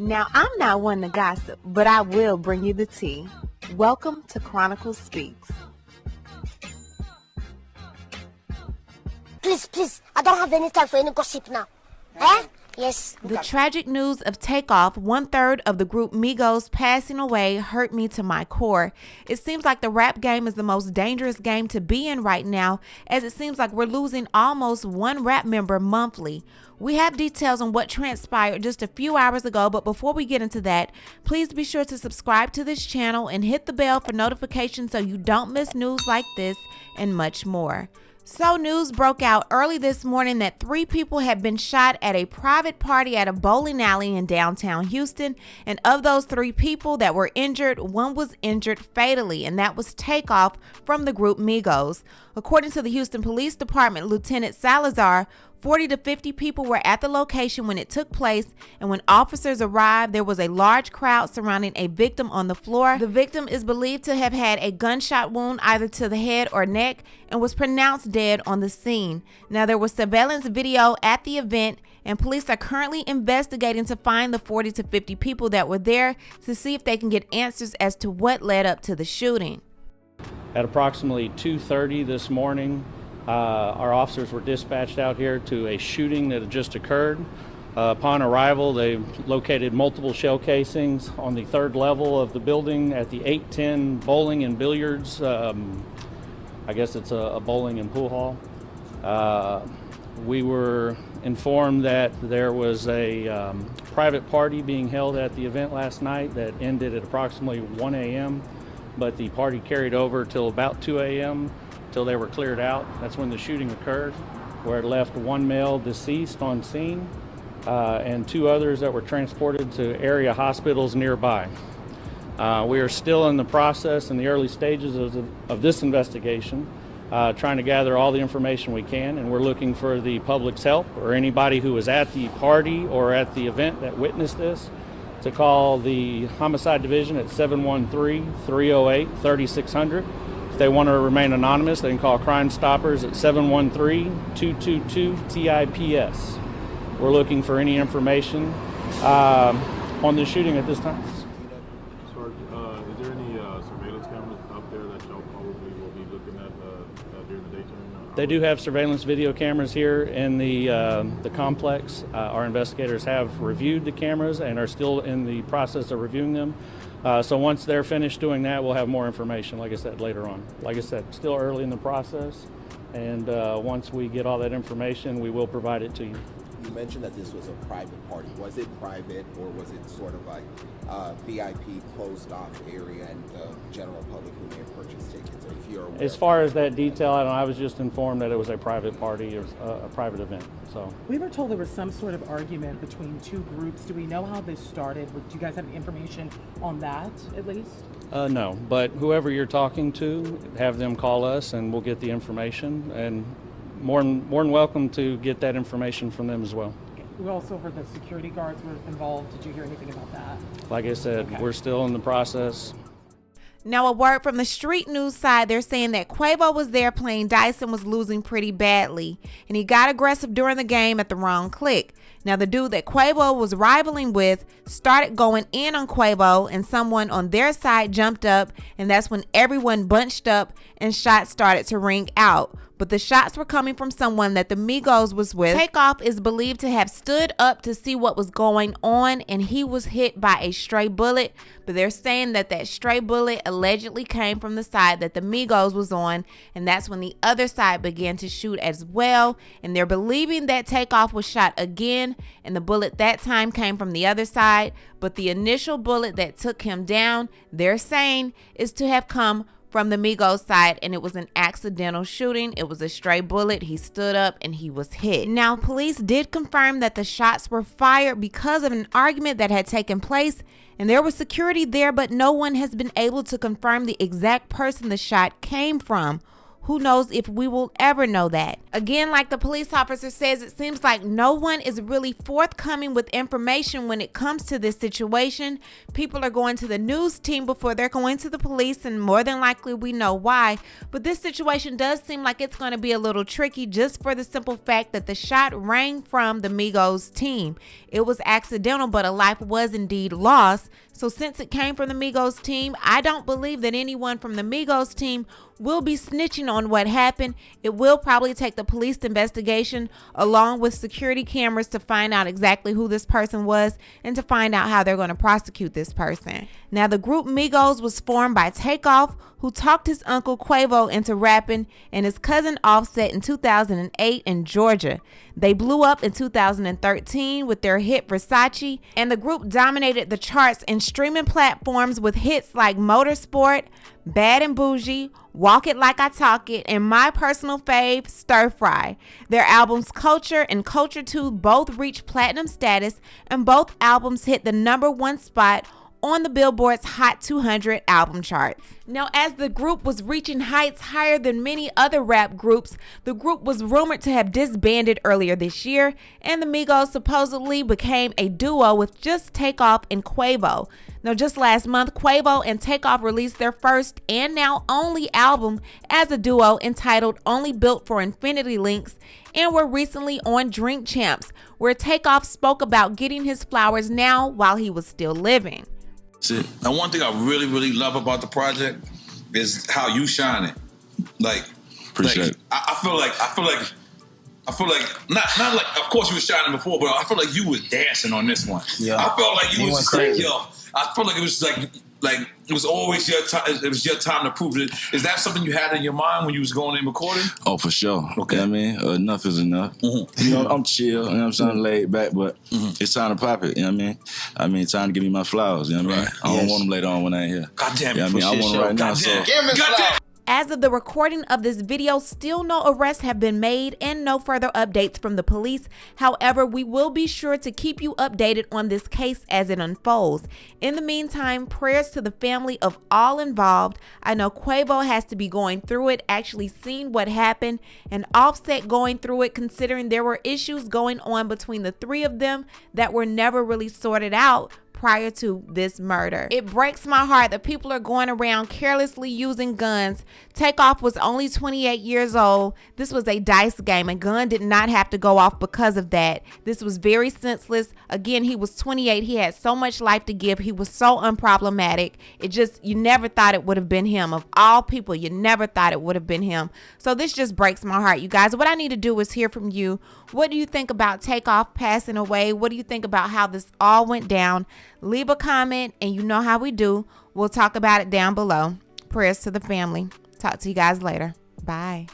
Now, I'm not one to gossip, but I will bring you the tea. Welcome to Chronicle Speaks. Please, I don't have any time for any gossip now. Eh? Yes. The tragic news of TakeOff, 1/3 of the group Migos passing away, hurt me to my core. It seems like the rap game is the most dangerous game to be in right now, as it seems like we're losing almost one rap member monthly. We have details on what transpired just a few hours ago, but before we get into that, please be sure to subscribe to this channel and hit the bell for notifications so you don't miss news like this and much more. So news broke out early this morning that 3 people had been shot at a private party at a bowling alley in downtown Houston. And of those 3 people that were injured, one was injured fatally, and that was TakeOff from the group Migos. According to the Houston Police Department, Lieutenant Salazar, 40 to 50 people were at the location when it took place, and when officers arrived, there was a large crowd surrounding a victim on the floor. The victim is believed to have had a gunshot wound either to the head or neck and was pronounced dead on the scene. Now, there was surveillance video at the event, and police are currently investigating to find the 40 to 50 people that were there to see if they can get answers as to what led up to the shooting. At approximately 2:30 this morning, our officers were dispatched out here to a shooting that had just occurred. Upon arrival, they located multiple shell casings on the 3rd level of the building at the 810 Bowling and Billiards. I guess it's a bowling and pool hall. We were informed that there was a private party being held at the event last night that ended at approximately 1 a.m., but the party carried over till about 2 a.m. till they were cleared out. That's when the shooting occurred, where it left 1 male deceased on scene and 2 others that were transported to area hospitals nearby. We are still in the process, in the early stages of this investigation, trying to gather all the information we can, and we're looking for the public's help or anybody who was at the party or at the event that witnessed this to call the Homicide Division at 713-308-3600. If they want to remain anonymous, they can call Crime Stoppers at 713-222-TIPS. We're looking for any information on the shooting at this time. Sarge, is there any surveillance cameras out there that y'all probably will be looking at during the daytime? They do have surveillance video cameras here in the complex. Our investigators have reviewed the cameras and are still in the process of reviewing them. So once they're finished doing that, we'll have more information, like I said, later on. Like I said, still early in the process, and once we get all that information, we will provide it to you. You mentioned that this was a private party. Was it private, or was it sort of like a VIP closed-off area and the general public who may have purchased tickets? Or if you're aware as far as that detail, I was just informed that it was a private party, or a private event. So we were told there was some sort of argument between 2 groups. Do we know how this started? Do you guys have information on that, at least? No, but whoever you're talking to, have them call us, and we'll get the information. And more than welcome to get that information from them as well. We also heard that security guards were involved. Did you hear anything about that? Like I said, We're still in the process. Now, a word from the street news side, they're saying that Quavo was there playing dice and was losing pretty badly, and he got aggressive during the game at the wrong click. Now, the dude that Quavo was rivaling with started going in on Quavo, and someone on their side jumped up, and that's when everyone bunched up and shots started to ring out. But the shots were coming from someone that the Migos was with. TakeOff is believed to have stood up to see what was going on, and he was hit by a stray bullet. But they're saying that that stray bullet allegedly came from the side that the Migos was on, and that's when the other side began to shoot as well. And they're believing that TakeOff was shot again, and the bullet that time came from the other side. But the initial bullet that took him down, they're saying, is to have come from the Migos side, and it was an accidental shooting. It was a stray bullet. He stood up and he was hit. Now, police did confirm that the shots were fired because of an argument that had taken place, and there was security there, but no one has been able to confirm the exact person the shot came from. Who knows if we will ever know that? Again, like the police officer says, it seems like no one is really forthcoming with information when it comes to this situation. People are going to the news team before they're going to the police, and more than likely we know why. But this situation does seem like it's going to be a little tricky, just for the simple fact that the shot rang from the Migos team. It was accidental, but a life was indeed lost. So since it came from the Migos team, I don't believe that anyone from the Migos team will be snitching on what happened. It will probably take the police investigation along with security cameras to find out exactly who this person was and to find out how they're going to prosecute this person. Now, the group Migos was formed by TakeOff, who talked his uncle Quavo into rapping, and his cousin Offset in 2008 in Georgia. They blew up in 2013 with their hit Versace, and the group dominated the charts and streaming platforms with hits like Motorsport, Bad and Bougie, Walk It Like I Talk It, and my personal fave, Stir Fry. Their albums Culture and Culture 2 both reached platinum status, and both albums hit the #1 spot on the Billboard's Hot 200 album charts. Now, as the group was reaching heights higher than many other rap groups, the group was rumored to have disbanded earlier this year, and the Migos supposedly became a duo with just TakeOff and Quavo. Now, just last month, Quavo and TakeOff released their first and now only album as a duo, entitled Only Built for Infinity Links, and were recently on Drink Champs, where TakeOff spoke about getting his flowers now while he was still living. And one thing I really, really love about the project is how you shine it. Like, appreciate it. I feel like not like, of course you were shining before, but I feel like you was dancing on this one. Yeah. I felt like you was just crazy. like, yo. I feel like it was like it was always your time. It was your time to prove it. Is that something you had in your mind when you was going in recording? Oh, for sure. Okay. You know what I mean? Enough is enough. Mm-hmm. You know, I'm chill, you know what I'm saying, laid back, but it's time to pop it, you know what I mean? I mean, time to give me my flowers, you know what I mean? Right. I don't want them later on when I ain't here. God damn it. You know what I mean? I want them right now, so. As of the recording of this video, still no arrests have been made and no further updates from the police. However, we will be sure to keep you updated on this case as it unfolds. In the meantime, prayers to the family of all involved. I know Quavo has to be going through it, actually seeing what happened, and Offset going through it, considering there were issues going on between the three of them that were never really sorted out prior to this murder. It breaks my heart that people are going around carelessly using guns. TakeOff was only 28 years old. This was a dice game. A gun did not have to go off because of that. This was very senseless. Again, he was 28. He had so much life to give. He was so unproblematic. It just, you never thought it would have been him. Of all people, you never thought it would have been him. So this just breaks my heart, you guys. What I need to do is hear from you. What do you think about TakeOff passing away? What do you think about how this all went down? Leave a comment, and you know how we do. We'll talk about it down below. Prayers to the family. Talk to you guys later. Bye.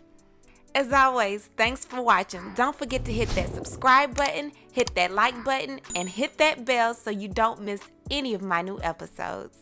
As always, thanks for watching. Don't forget to hit that subscribe button, hit that like button, and hit that bell so you don't miss any of my new episodes.